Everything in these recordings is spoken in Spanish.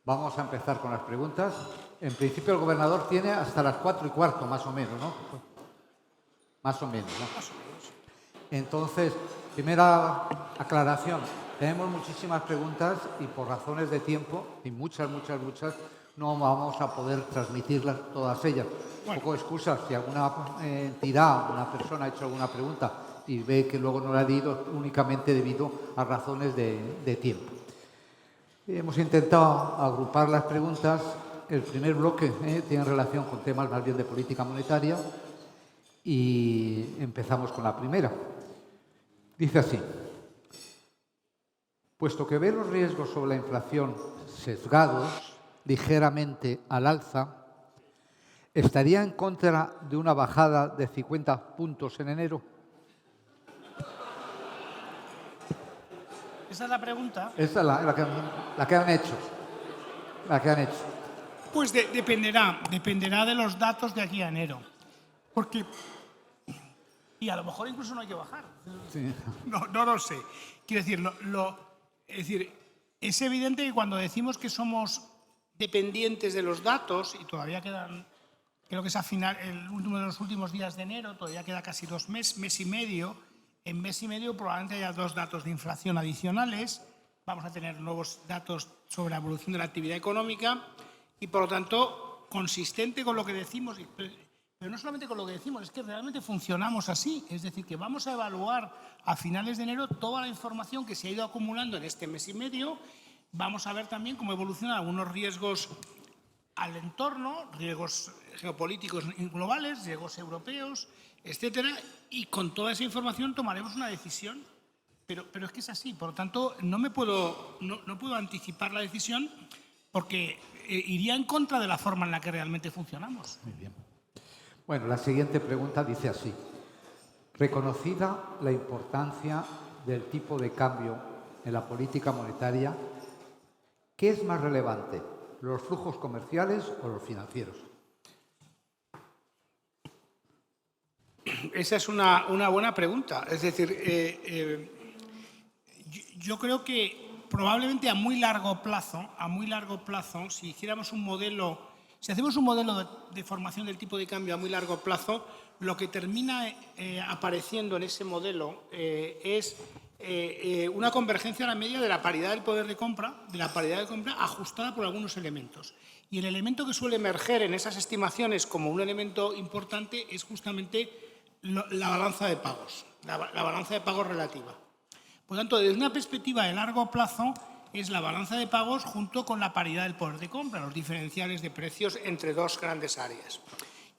Vamos a empezar con las preguntas. En principio el gobernador tiene hasta las 4:15, más o menos, ¿no? Más o menos, ¿no? Más o menos. Entonces, primera aclaración. Tenemos muchísimas preguntas y por razones de tiempo, y muchas, no vamos a poder transmitirlas todas ellas. Un poco excusa, si alguna entidad, una persona ha hecho alguna pregunta y ve que luego no la ha leído, únicamente debido a razones de tiempo. Hemos intentado agrupar las preguntas. El primer bloque tiene relación con temas más bien de política monetaria y empezamos con la primera. Dice así: puesto que ve los riesgos sobre la inflación sesgados ligeramente al alza, ¿estaría en contra de una bajada de 50 puntos en enero? ¿Esa es la pregunta? Esa es la que han hecho. La que han hecho. Pues dependerá de los datos de aquí a enero. Porque, y a lo mejor incluso no hay que bajar. Sí. No lo sé. Quiero decir, es evidente que cuando decimos que somos dependientes de los datos, y todavía quedan, creo que es a final, el último de los últimos días de enero, todavía queda casi 2 meses, mes y medio. En mes y medio probablemente haya 2 datos de inflación adicionales. Vamos a tener nuevos datos sobre la evolución de la actividad económica y, por lo tanto, consistente con lo que decimos, pero no solamente con lo que decimos, es que realmente funcionamos así. Es decir, que vamos a evaluar a finales de enero toda la información que se ha ido acumulando en este mes y medio. Vamos a ver también cómo evolucionan algunos riesgos al entorno, riesgos geopolíticos globales, riesgos europeos, etcétera, y con toda esa información tomaremos una decisión. Pero es que es así, por lo tanto, no puedo anticipar la decisión porque iría en contra de la forma en la que realmente funcionamos. Muy bien. Bueno, la siguiente pregunta dice así: reconocida la importancia del tipo de cambio en la política monetaria, ¿qué es más relevante, los flujos comerciales o los financieros? Esa es una buena pregunta. Es decir, yo creo que probablemente a muy largo plazo, si hiciéramos un modelo, si hacemos un modelo de formación del tipo de cambio a muy largo plazo, lo que termina apareciendo en ese modelo es una convergencia a la media de la paridad del poder de compra, ajustada por algunos elementos. Y el elemento que suele emerger en esas estimaciones como un elemento importante es justamente la balanza de pagos, la balanza de pagos relativa. Por lo tanto, desde una perspectiva de largo plazo, es la balanza de pagos junto con la paridad del poder de compra, los diferenciales de precios entre dos grandes áreas.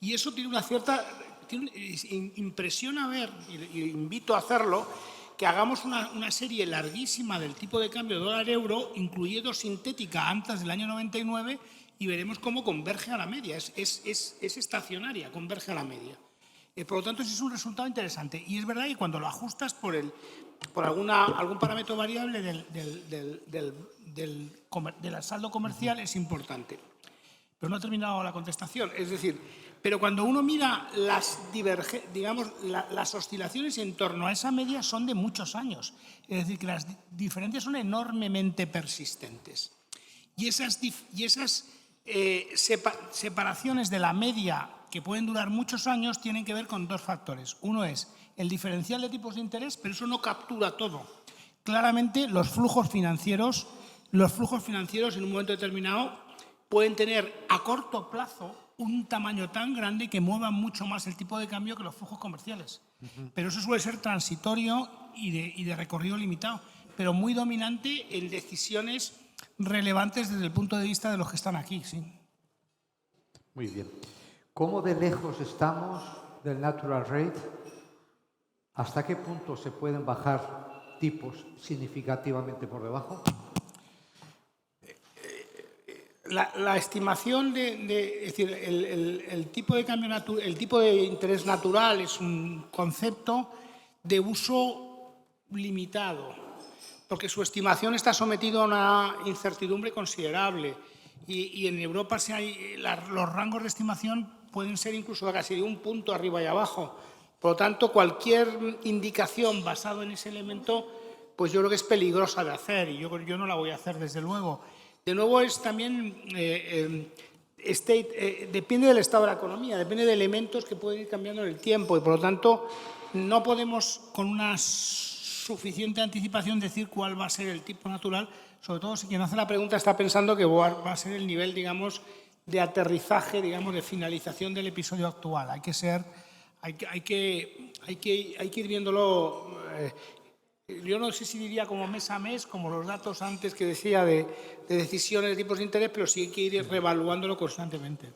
Y eso tiene una cierta... impresiona ver, y invito a hacerlo, que hagamos una serie larguísima del tipo de cambio dólar-euro, incluyendo sintética antes del año 99, y veremos cómo converge a la media. Es estacionaria, converge a la media. Por lo tanto, ese es un resultado interesante. Y es verdad que cuando lo ajustas por algún parámetro variable del saldo comercial es importante. Pero no ha terminado la contestación. Es decir, pero cuando uno mira las oscilaciones en torno a esa media son de muchos años. Es decir, que las diferencias son enormemente persistentes. Y esas separaciones de la media que pueden durar muchos años tienen que ver con 2 factores. Uno es el diferencial de tipos de interés, pero eso no captura todo. Claramente, los flujos financieros en un momento determinado pueden tener a corto plazo un tamaño tan grande que muevan mucho más el tipo de cambio que los flujos comerciales. Pero eso suele ser transitorio y de recorrido limitado, pero muy dominante en decisiones relevantes desde el punto de vista de los que están aquí, sí. Muy bien. ¿Cómo de lejos estamos del natural rate? ¿Hasta qué punto se pueden bajar tipos significativamente por debajo? La estimación es decir, el tipo de cambio el tipo de interés natural es un concepto de uso limitado, porque su estimación está sometida a una incertidumbre considerable y en Europa los rangos de estimación pueden ser incluso casi de un punto arriba y abajo. Por lo tanto, cualquier indicación basada en ese elemento, pues yo creo que es peligrosa de hacer y yo no la voy a hacer desde luego. de nuevo es también depende del estado de la economía, depende de elementos que pueden ir cambiando en el tiempo y por lo tanto no podemos con una suficiente anticipación decir cuál va a ser el tipo natural, sobre todo si quien hace la pregunta está pensando que va a ser el nivel, digamos, de aterrizaje, digamos, de finalización del episodio actual. Hay que ir viéndolo. Yo no sé si diría como mes a mes, como los datos antes que decía de decisiones de tipos de interés, pero sí hay que ir reevaluándolo constantemente.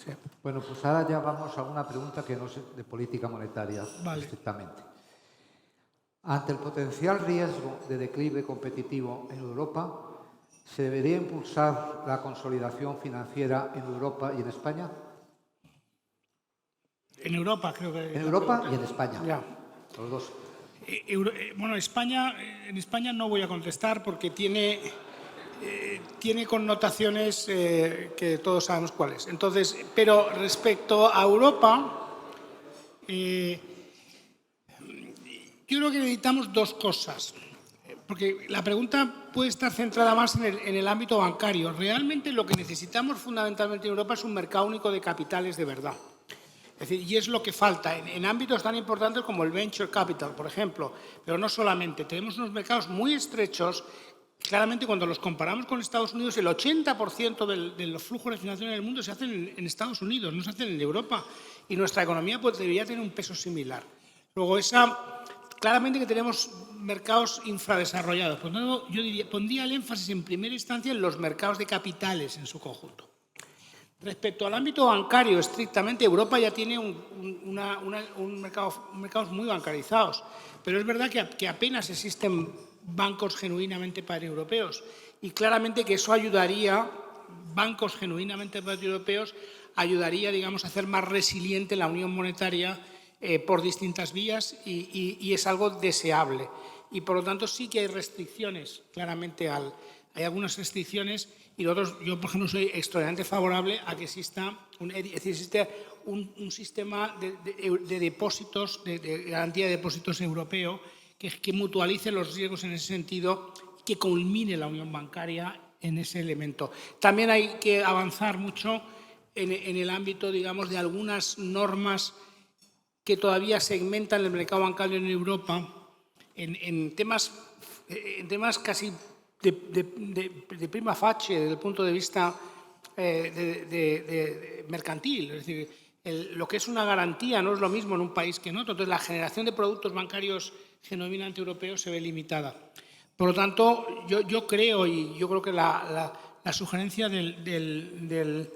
Sí. Bueno, pues ahora ya vamos a una pregunta que no es de política monetaria estrictamente. Ante el potencial riesgo de declive competitivo en Europa, ¿se debería impulsar la consolidación financiera en Europa y en España? En Europa, creo que... En Europa y en España. Ya. Los dos. Bueno, en España no voy a contestar porque tiene connotaciones que todos sabemos cuáles. Entonces, pero respecto a Europa, yo creo que necesitamos dos cosas. Porque la pregunta puede estar centrada más en el ámbito bancario. Realmente lo que necesitamos fundamentalmente en Europa es un mercado único de capitales de verdad. Es decir, y es lo que falta en ámbitos tan importantes como el venture capital, por ejemplo. Pero no solamente. Tenemos unos mercados muy estrechos. Claramente, cuando los comparamos con Estados Unidos, el 80% de los flujos de financiación en el mundo se hacen en Estados Unidos, no se hacen en Europa. Y nuestra economía pues, debería tener un peso similar. Luego, claramente que tenemos mercados infradesarrollados. Por lo tanto, yo pondría el énfasis en primera instancia en los mercados de capitales en su conjunto. Respecto al ámbito bancario, estrictamente, Europa ya tiene mercados muy bancarizados, pero es verdad que apenas existen bancos genuinamente paneuropeos y claramente que eso ayudaría, bancos genuinamente paneuropeos, ayudaría, digamos, a hacer más resiliente la unión monetaria por distintas vías y es algo deseable. Y por lo tanto sí que hay restricciones, claramente hay algunas restricciones y yo, por ejemplo, soy extraordinariamente favorable a que exista un sistema de depósitos, de garantía de depósitos europeo que mutualice los riesgos en ese sentido, que culmine la unión bancaria en ese elemento. También hay que avanzar mucho en el ámbito, digamos, de algunas normas que todavía segmentan el mercado bancario en Europa en temas casi de prima facie desde el punto de vista mercantil. Es decir, lo que es una garantía no es lo mismo en un país que en otro. Entonces, la generación de productos bancarios genuinamente europeos se ve limitada. Por lo tanto, yo creo que la sugerencia del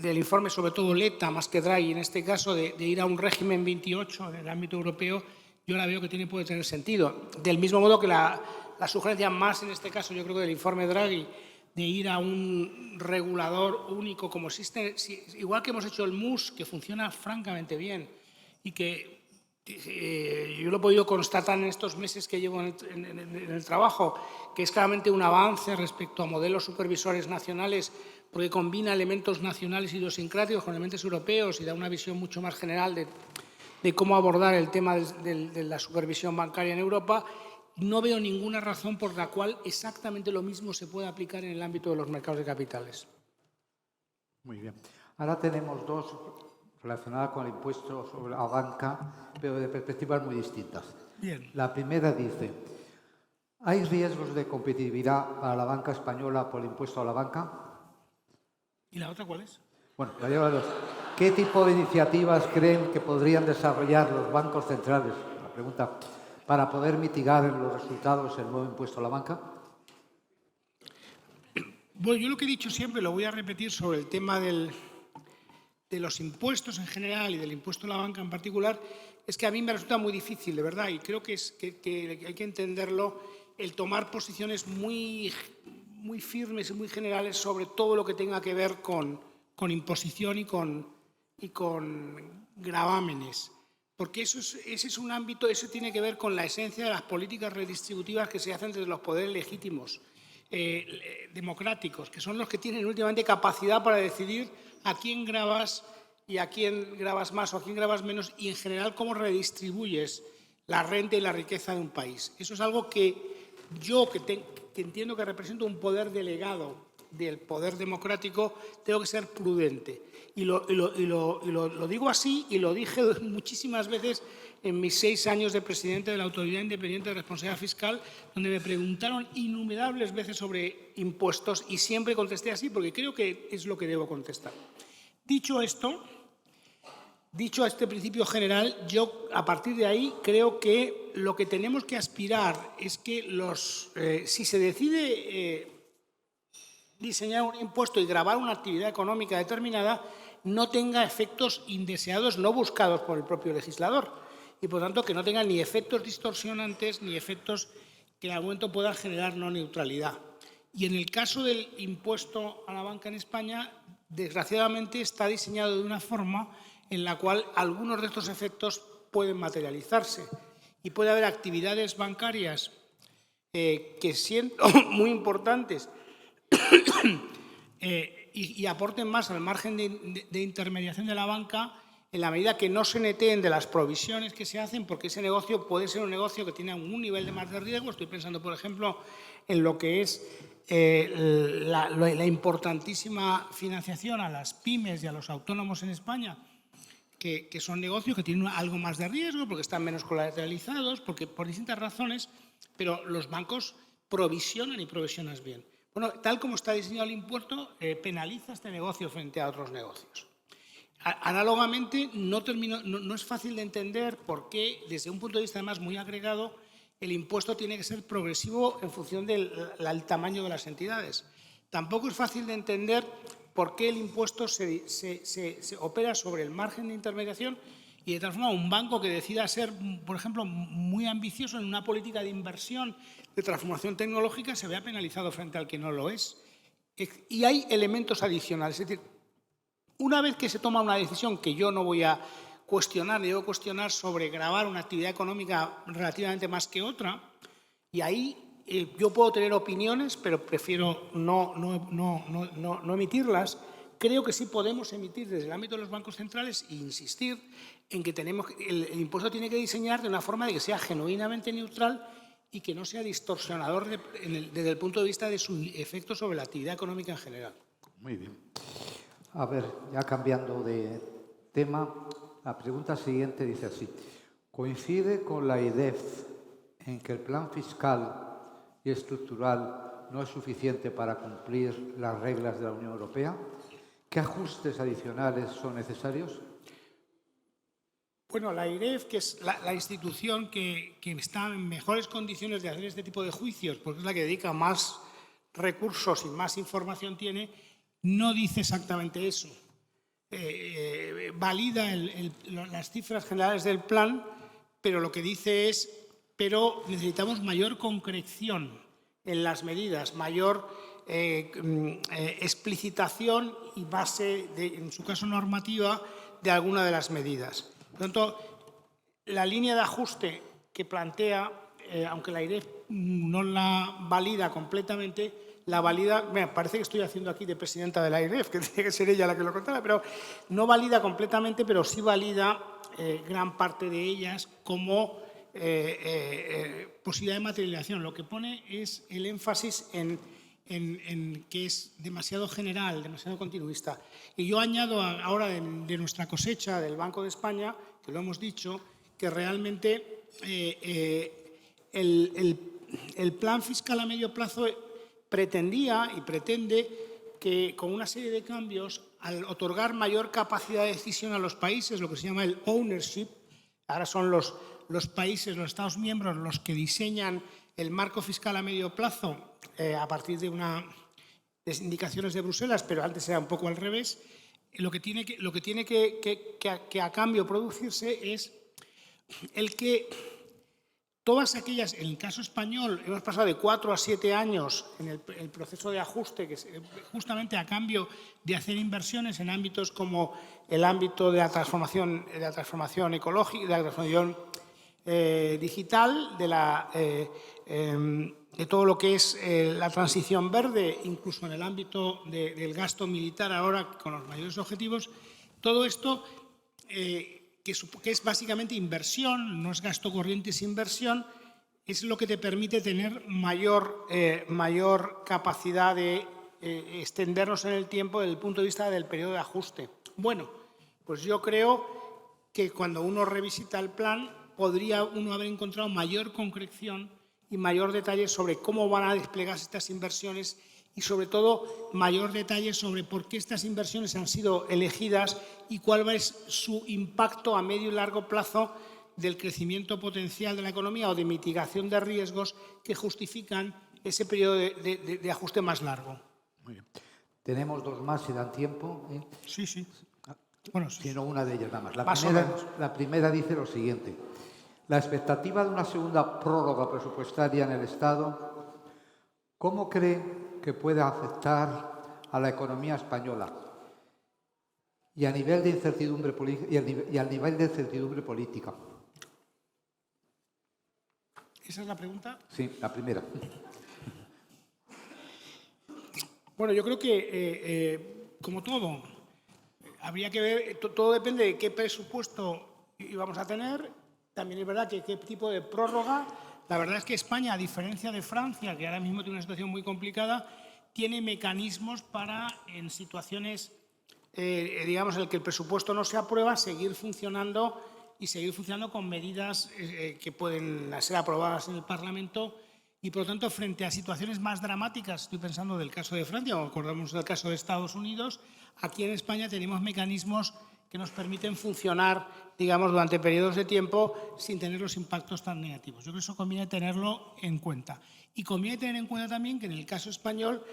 informe, sobre todo Letta, más que Draghi, en este caso, de ir a un régimen 28 en el ámbito europeo, yo la veo que puede tener sentido. Del mismo modo que la sugerencia más, en este caso, yo creo que del informe Draghi, de ir a un regulador único como existe, igual que hemos hecho el MUS, que funciona francamente bien y que yo lo he podido constatar en estos meses que llevo en el trabajo, que es claramente un avance respecto a modelos supervisores nacionales, porque combina elementos nacionales idiosincráticos con elementos europeos y da una visión mucho más general de cómo abordar el tema de la supervisión bancaria en Europa. No veo ninguna razón por la cual exactamente lo mismo se pueda aplicar en el ámbito de los mercados de capitales. Muy bien. Ahora tenemos dos relacionadas con el impuesto sobre la banca, pero de perspectivas muy distintas. Bien. La primera dice, ¿hay riesgos de competitividad para la banca española por el impuesto a la banca? ¿Y la otra cuál es? Bueno, la llevo a dos. ¿Qué tipo de iniciativas creen que podrían desarrollar los bancos centrales? La pregunta, para poder mitigar los resultados del nuevo impuesto a la banca. Bueno, yo lo que he dicho siempre, lo voy a repetir sobre el tema de los impuestos en general y del impuesto a la banca en particular, es que a mí me resulta muy difícil, de verdad, y creo que hay que entenderlo, el tomar posiciones muy firmes y muy generales sobre todo lo que tenga que ver con imposición y con gravámenes. Porque ese es un ámbito, eso tiene que ver con la esencia de las políticas redistributivas que se hacen desde los poderes legítimos, democráticos, que son los que tienen últimamente capacidad para decidir a quién gravas y a quién gravas más o a quién gravas menos y en general cómo redistribuyes la renta y la riqueza de un país. Eso es algo que yo, que que entiendo que represento un poder delegado del poder democrático, tengo que ser prudente. Y lo digo así, y lo dije muchísimas veces en mis 6 años de presidente de la Autoridad Independiente de Responsabilidad Fiscal, donde me preguntaron innumerables veces sobre impuestos y siempre contesté así, porque creo que es lo que debo contestar. Dicho esto, dicho este principio general, yo a partir de ahí creo que lo que tenemos que aspirar es que si se decide diseñar un impuesto y gravar una actividad económica determinada, no tenga efectos indeseados no buscados por el propio legislador y, por tanto, que no tenga ni efectos distorsionantes ni efectos que en algún momento puedan generar no neutralidad. Y en el caso del impuesto a la banca en España, desgraciadamente está diseñado de una forma en la cual algunos de estos efectos pueden materializarse y puede haber actividades bancarias que siendo muy importantes y aporten más al margen de intermediación de la banca en la medida que no se neteen de las provisiones que se hacen, porque ese negocio puede ser un negocio que tiene un nivel de más de riesgo. Estoy pensando, por ejemplo, en lo que es la importantísima financiación a las pymes y a los autónomos en España, que son negocios que tienen algo más de riesgo porque están menos colateralizados, porque por distintas razones, pero los bancos provisionan y provisionan bien. Bueno, tal como está diseñado el impuesto, penaliza este negocio frente a otros negocios. Análogamente, no es fácil de entender por qué, desde un punto de vista además muy agregado, el impuesto tiene que ser progresivo en función del tamaño de las entidades. Tampoco es fácil de entender por qué el impuesto se opera sobre el margen de intermediación y, de tal forma, un banco que decida ser, por ejemplo, muy ambicioso en una política de inversión de transformación tecnológica se vea penalizado frente al que no lo es. Y hay elementos adicionales. Es decir, una vez que se toma una decisión que yo no voy a cuestionar, ni debo cuestionar sobre gravar una actividad económica relativamente más que otra, y ahí yo puedo tener opiniones, pero prefiero no emitirlas. Creo que sí podemos emitir desde el ámbito de los bancos centrales e insistir en que el impuesto tiene que diseñar de una forma de que sea genuinamente neutral y que no sea distorsionador desde el punto de vista de su efecto sobre la actividad económica en general. Muy bien. A ver, ya cambiando de tema, la pregunta siguiente dice así. ¿Coincide con la IDEF en que el plan fiscal y estructural no es suficiente para cumplir las reglas de la Unión Europea? ¿Qué ajustes adicionales son necesarios? Bueno, la IREF, que es la institución que está en mejores condiciones de hacer este tipo de juicios, porque es la que dedica más recursos y más información tiene, no dice exactamente eso. Valida las cifras generales del plan, pero lo que dice es, pero necesitamos mayor concreción en las medidas, mayor explicitación y base, en su caso normativa, de alguna de las medidas. Por tanto, la línea de ajuste que plantea, aunque la IREF no la valida completamente, la valida, me parece que estoy haciendo aquí de presidenta de la IREF, que tiene que ser ella la que lo contara, pero no valida completamente, pero sí valida gran parte de ellas como posibilidad de materialización. Lo que pone es el énfasis en que es demasiado general, demasiado continuista. Y yo añado ahora de nuestra cosecha del Banco de España, que lo hemos dicho, que realmente el plan fiscal a medio plazo pretendía y pretende que con una serie de cambios, al otorgar mayor capacidad de decisión a los países, lo que se llama el ownership, ahora son los países, los Estados miembros, los que diseñan el marco fiscal a medio plazo a partir de indicaciones de Bruselas, pero antes era un poco al revés. Lo que tiene que a cambio producirse es el que todas aquellas, en el caso español, hemos pasado de 4 a 7 años en el proceso de ajuste, que es justamente a cambio de hacer inversiones en ámbitos como el ámbito de la transformación ecológica, de la transformación digital, de todo lo que es la transición verde, incluso en el ámbito del gasto militar ahora con los mayores objetivos. Todo esto que es básicamente inversión, no es gasto corriente, es inversión, es lo que te permite tener mayor capacidad de extendernos en el tiempo desde el punto de vista del periodo de ajuste. Bueno, pues yo creo que cuando uno revisita el plan podría uno haber encontrado mayor concreción y mayor detalle sobre cómo van a desplegarse estas inversiones y, sobre todo, mayor detalle sobre por qué estas inversiones han sido elegidas y cuál es su impacto a medio y largo plazo del crecimiento potencial de la economía o de mitigación de riesgos que justifican ese periodo de ajuste más largo. Muy bien. Tenemos dos más, si dan tiempo. Sí, sí. Bueno, Sino una de ellas nada más. Más o menos. La primera dice lo siguiente. La expectativa de una segunda prórroga presupuestaria en el Estado, ¿cómo cree que puede afectar a la economía española y a nivel de incertidumbre y al nivel de incertidumbre política? ¿Esa es la pregunta? Sí, la primera. Bueno, yo creo que, como todo, habría que ver, todo depende de qué presupuesto íbamos a tener. También es verdad que qué tipo de prórroga. La verdad es que España, a diferencia de Francia, que ahora mismo tiene una situación muy complicada, tiene mecanismos para, en situaciones, digamos, en las que el presupuesto no se aprueba, seguir funcionando con medidas que pueden ser aprobadas en el Parlamento. Y, por lo tanto, frente a situaciones más dramáticas, estoy pensando del caso de Francia o acordamos del caso de Estados Unidos, aquí en España tenemos mecanismos que nos permiten funcionar, digamos, durante periodos de tiempo sin tener los impactos tan negativos. Yo creo que eso conviene tenerlo en cuenta. Y conviene tener en cuenta también que en el caso español,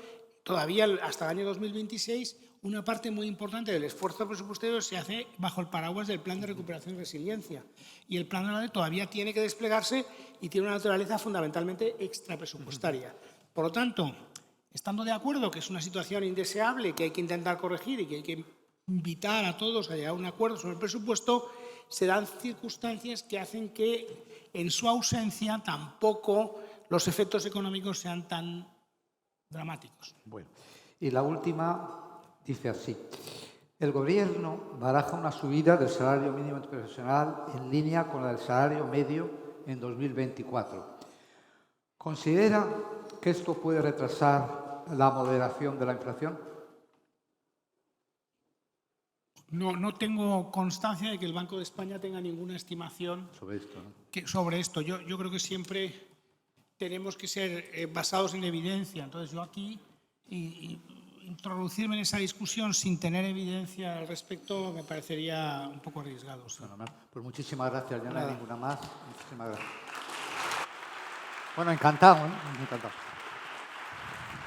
todavía hasta el año 2026, una parte muy importante del esfuerzo presupuestario se hace bajo el paraguas del Plan de Recuperación y Resiliencia. Y el plan todavía tiene que desplegarse y tiene una naturaleza fundamentalmente extrapresupuestaria. Por lo tanto, estando de acuerdo que es una situación indeseable, que hay que intentar corregir y que hay que invitar a todos a llegar a un acuerdo sobre el presupuesto, se dan circunstancias que hacen que, en su ausencia, tampoco los efectos económicos sean tan dramáticos. Bueno, y la última dice así. El Gobierno baraja una subida del salario mínimo interprofesional en línea con la del salario medio en 2024. ¿Considera que esto puede retrasar la moderación de la inflación? No tengo constancia de que el Banco de España tenga ninguna estimación sobre esto, ¿no? sobre esto. Yo creo que siempre tenemos que ser basados en evidencia. Entonces, yo aquí introducirme en esa discusión sin tener evidencia al respecto me parecería un poco arriesgado. ¿Sí? Bueno, pues muchísimas gracias. Ya no hay ninguna más. Muchísimas gracias. Bueno, encantado, ¿eh? Encantado.